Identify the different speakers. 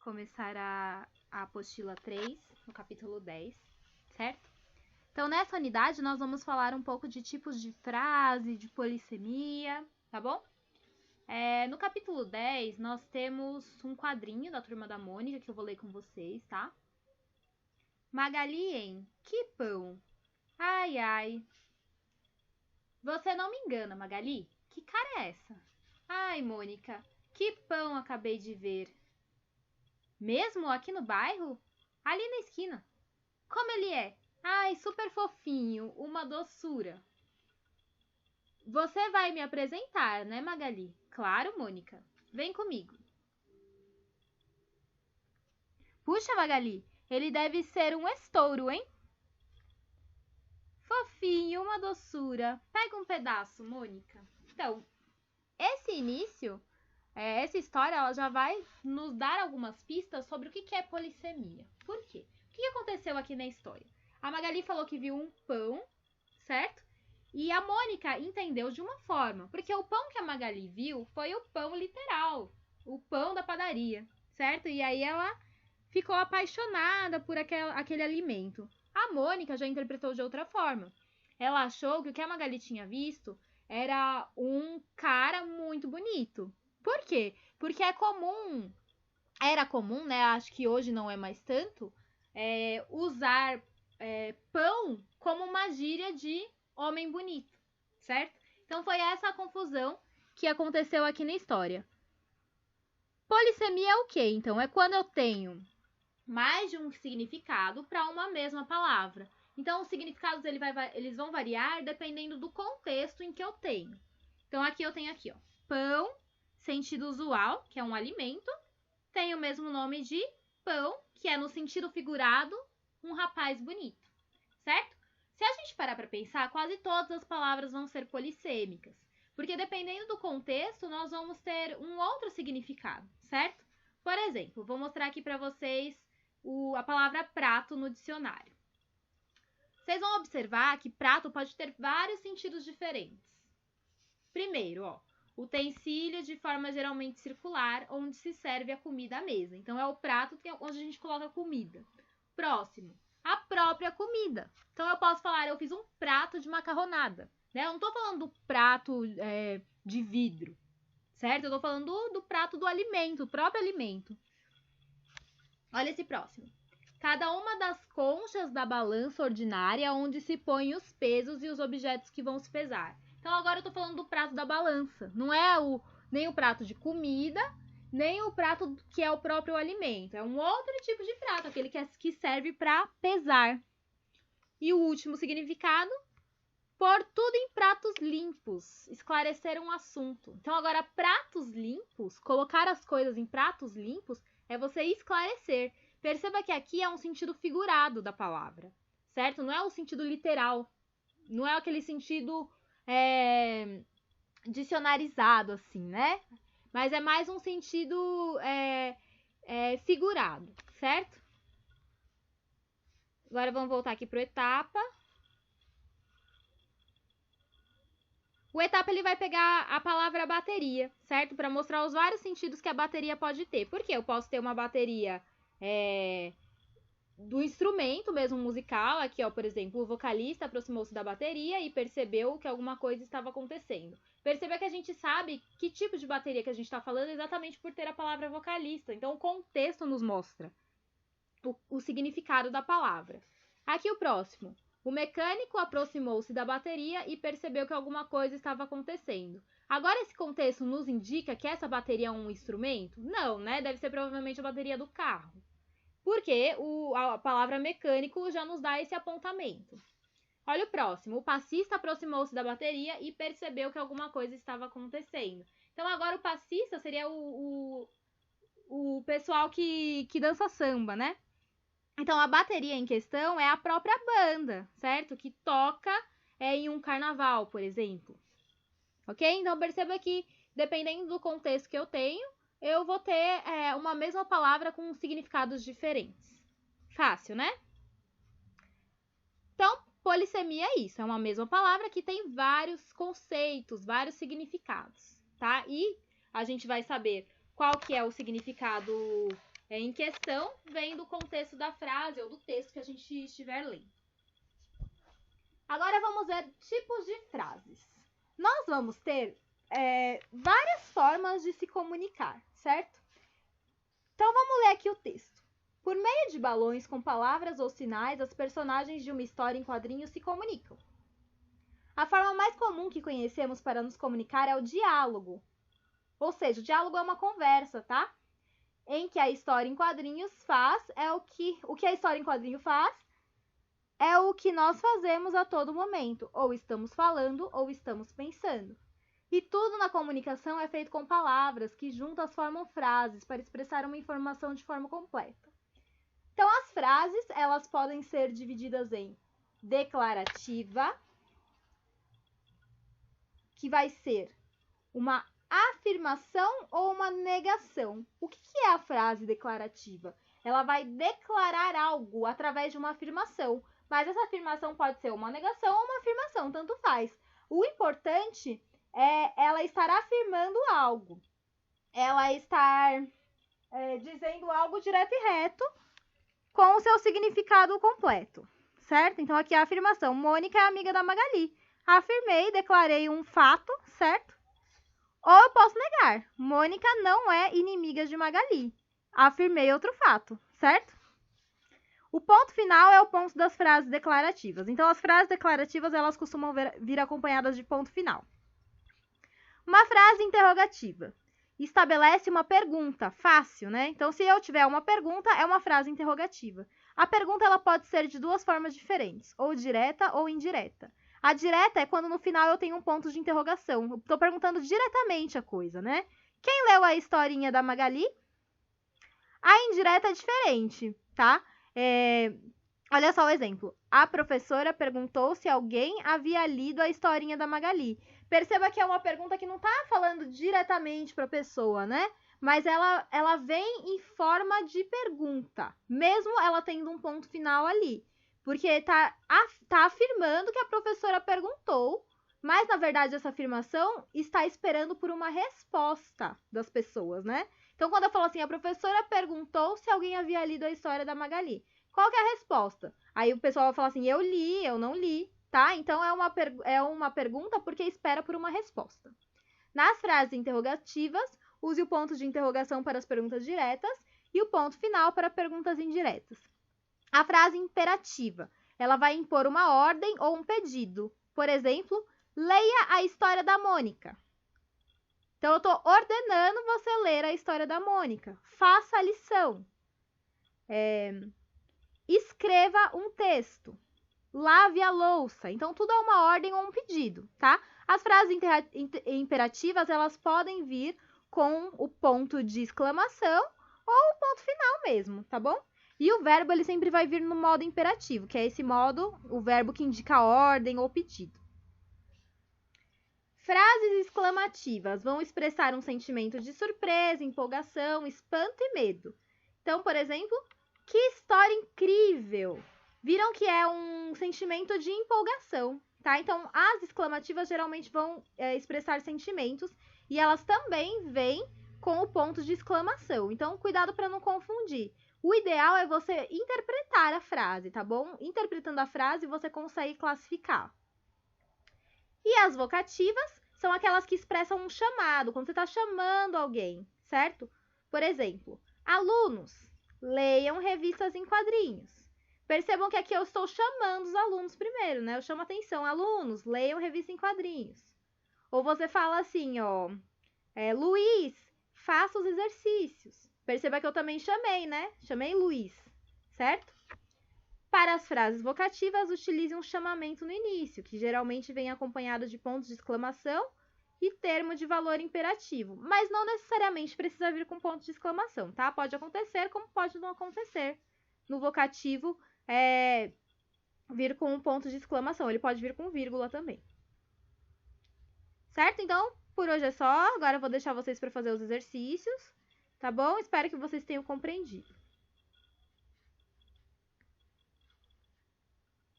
Speaker 1: começar a apostila 3, no capítulo 10, certo? Então, nessa unidade, nós vamos falar um pouco de tipos de frase, de polissemia, tá bom? No capítulo 10, nós temos um quadrinho da Turma da Mônica, que eu vou ler com vocês, tá? Magali, hein? Que pão! Ai, ai! Você não me engana, Magali? Que cara é essa? Ai, Mônica, que pão acabei de ver! Mesmo aqui no bairro? Ali na esquina. Como ele é? Ai, super fofinho, uma doçura. Você vai me apresentar, né, Magali? Claro, Mônica. Vem comigo. Puxa, Magali, ele deve ser um estouro, hein? Fofinho, uma doçura. Pega um pedaço, Mônica. Então, esse início, essa história, ela já vai nos dar algumas pistas sobre o que é polissemia. Por quê? O que aconteceu aqui na história? A Magali falou que viu um pão, certo? E a Mônica entendeu de uma forma, porque o pão que a Magali viu foi o pão literal, o pão da padaria, certo? E aí ela ficou apaixonada por aquele alimento. A Mônica já interpretou de outra forma. Ela achou que o que a Magali tinha visto era um cara muito bonito. Por quê? Porque era comum, né? Acho que hoje não é mais tanto, usar pão como uma gíria de homem bonito, certo? Então foi essa a confusão que aconteceu aqui na história. Polissemia é o quê? Então é quando eu tenho mais de um significado para uma mesma palavra. Então os significados eles vão variar dependendo do contexto em que eu tenho. Então aqui eu tenho aqui, ó, pão, sentido usual, que é um alimento, tem o mesmo nome de pão, que é no sentido figurado, um rapaz bonito, certo? Se a gente parar para pensar, quase todas as palavras vão ser polissêmicas, porque dependendo do contexto, nós vamos ter um outro significado, certo? Por exemplo, vou mostrar aqui para vocês a palavra prato no dicionário. Vocês vão observar que prato pode ter vários sentidos diferentes. Primeiro, ó, utensílio de forma geralmente circular, onde se serve a comida à mesa. Então, é o prato onde a gente coloca a comida. Próximo, a própria comida. Então, eu posso falar, eu fiz um prato de macarronada. Né? Eu não estou falando do prato de vidro, certo? Eu estou falando do prato do alimento, o próprio alimento. Olha esse próximo. Cada uma das conchas da balança ordinária onde se põem os pesos e os objetos que vão se pesar. Então, agora eu tô falando do prato da balança. Não é nem o prato de comida, nem o prato que é o próprio alimento. É um outro tipo de prato, aquele que serve para pesar. E o último significado, pôr tudo em pratos limpos, esclarecer um assunto. Então, agora, pratos limpos, colocar as coisas em pratos limpos, é você esclarecer. Perceba que aqui é um sentido figurado da palavra, certo? Não é o sentido literal. Não é aquele sentido dicionarizado, assim, né? Mas é mais um sentido figurado, certo? Agora vamos voltar aqui para o etapa. O etapa ele vai pegar a palavra bateria, certo? Para mostrar os vários sentidos que a bateria pode ter. Porque eu posso ter uma bateria do instrumento mesmo musical. Aqui, ó, por exemplo, o vocalista aproximou-se da bateria e percebeu que alguma coisa estava acontecendo. Perceba que a gente sabe que tipo de bateria que a gente está falando exatamente por ter a palavra vocalista. Então, o contexto nos mostra o significado da palavra. Aqui o próximo. O mecânico aproximou-se da bateria e percebeu que alguma coisa estava acontecendo. Agora, esse contexto nos indica que essa bateria é um instrumento? Não, né? Deve ser provavelmente a bateria do carro. Porque a palavra mecânico já nos dá esse apontamento. Olha o próximo. O passista aproximou-se da bateria e percebeu que alguma coisa estava acontecendo. Então, agora o passista seria o pessoal que dança samba, né? Então, a bateria em questão é a própria banda, certo? Que toca em um carnaval, por exemplo. Ok? Então, perceba que, dependendo do contexto que eu tenho, eu vou ter uma mesma palavra com significados diferentes. Fácil, né? Então, polissemia é isso. É uma mesma palavra que tem vários conceitos, vários significados, tá? E a gente vai saber qual que é o significado em questão vem do contexto da frase ou do texto que a gente estiver lendo. Agora vamos ver tipos de frases. Nós vamos ter várias formas de se comunicar, certo? Então vamos ler aqui o texto. Por meio de balões com palavras ou sinais, as personagens de uma história em quadrinhos se comunicam. A forma mais comum que conhecemos para nos comunicar é o diálogo. Ou seja, o diálogo é uma conversa, tá? Em que a história em quadrinhos faz, o que a história em quadrinho faz é o que nós fazemos a todo momento. Ou estamos falando, ou estamos pensando. E tudo na comunicação é feito com palavras que juntas formam frases para expressar uma informação de forma completa. Então, as frases, elas podem ser divididas em declarativa, que vai ser uma afirmação ou uma negação. O que é a frase declarativa? Ela vai declarar algo através de uma afirmação, mas essa afirmação pode ser uma negação ou uma afirmação, tanto faz. O importante é ela estar afirmando algo, ela estar dizendo algo direto e reto com o seu significado completo, certo? Então, aqui é a afirmação. Mônica é amiga da Magali. Afirmei, declarei um fato, certo? Ou eu posso negar. Mônica não é inimiga de Magali. Afirmei outro fato, certo? O ponto final é o ponto das frases declarativas. Então, as frases declarativas, elas costumam vir acompanhadas de ponto final. Uma frase interrogativa. Estabelece uma pergunta, fácil, né? Então, se eu tiver uma pergunta, é uma frase interrogativa. A pergunta, ela pode ser de duas formas diferentes, ou direta ou indireta. A direta é quando no final eu tenho um ponto de interrogação. Eu estou perguntando diretamente a coisa, né? Quem leu a historinha da Magali? A indireta é diferente, tá? Olha só o exemplo. A professora perguntou se alguém havia lido a historinha da Magali. Perceba que é uma pergunta que não está falando diretamente para a pessoa, né? Mas ela vem em forma de pergunta, mesmo ela tendo um ponto final ali. Porque tá afirmando que a professora perguntou, mas na verdade essa afirmação está esperando por uma resposta das pessoas, né? Então, quando eu falo assim, a professora perguntou se alguém havia lido a história da Magali. Qual que é a resposta? Aí o pessoal vai falar assim, eu li, eu não li, tá? Então, é uma pergunta porque espera por uma resposta. Nas frases interrogativas, use o ponto de interrogação para as perguntas diretas e o ponto final para perguntas indiretas. A frase imperativa, ela vai impor uma ordem ou um pedido. Por exemplo, leia a história da Mônica. Então, eu estou ordenando você ler a história da Mônica. Faça a lição. Escreva um texto. Lave a louça. Então, tudo é uma ordem ou um pedido, tá? As frases imperativas, elas podem vir com o ponto de exclamação ou o ponto final mesmo, tá bom? E o verbo, ele sempre vai vir no modo imperativo, que é esse modo, o verbo que indica ordem ou pedido. Frases exclamativas vão expressar um sentimento de surpresa, empolgação, espanto e medo. Então, por exemplo, que história incrível! Viram que é um sentimento de empolgação, tá? Então, as exclamativas geralmente vão expressar sentimentos e elas também vêm com o ponto de exclamação. Então, cuidado para não confundir. O ideal é você interpretar a frase, tá bom? Interpretando a frase, você consegue classificar. E as vocativas são aquelas que expressam um chamado, quando você está chamando alguém, certo? Por exemplo, alunos, leiam revistas em quadrinhos. Percebam que aqui eu estou chamando os alunos primeiro, né? Eu chamo atenção, alunos, leiam revista em quadrinhos. Ou você fala assim, ó, Luiz, faça os exercícios. Perceba que eu também chamei, né? Chamei Luiz, certo? Para as frases vocativas, utilize um chamamento no início, que geralmente vem acompanhado de pontos de exclamação e termo de valor imperativo, mas não necessariamente precisa vir com ponto de exclamação, tá? Pode acontecer, como pode não acontecer. No vocativo, vir com um ponto de exclamação, ele pode vir com vírgula também. Certo? Então, por hoje é só. Agora eu vou deixar vocês para fazer os exercícios, tá bom? Espero que vocês tenham compreendido.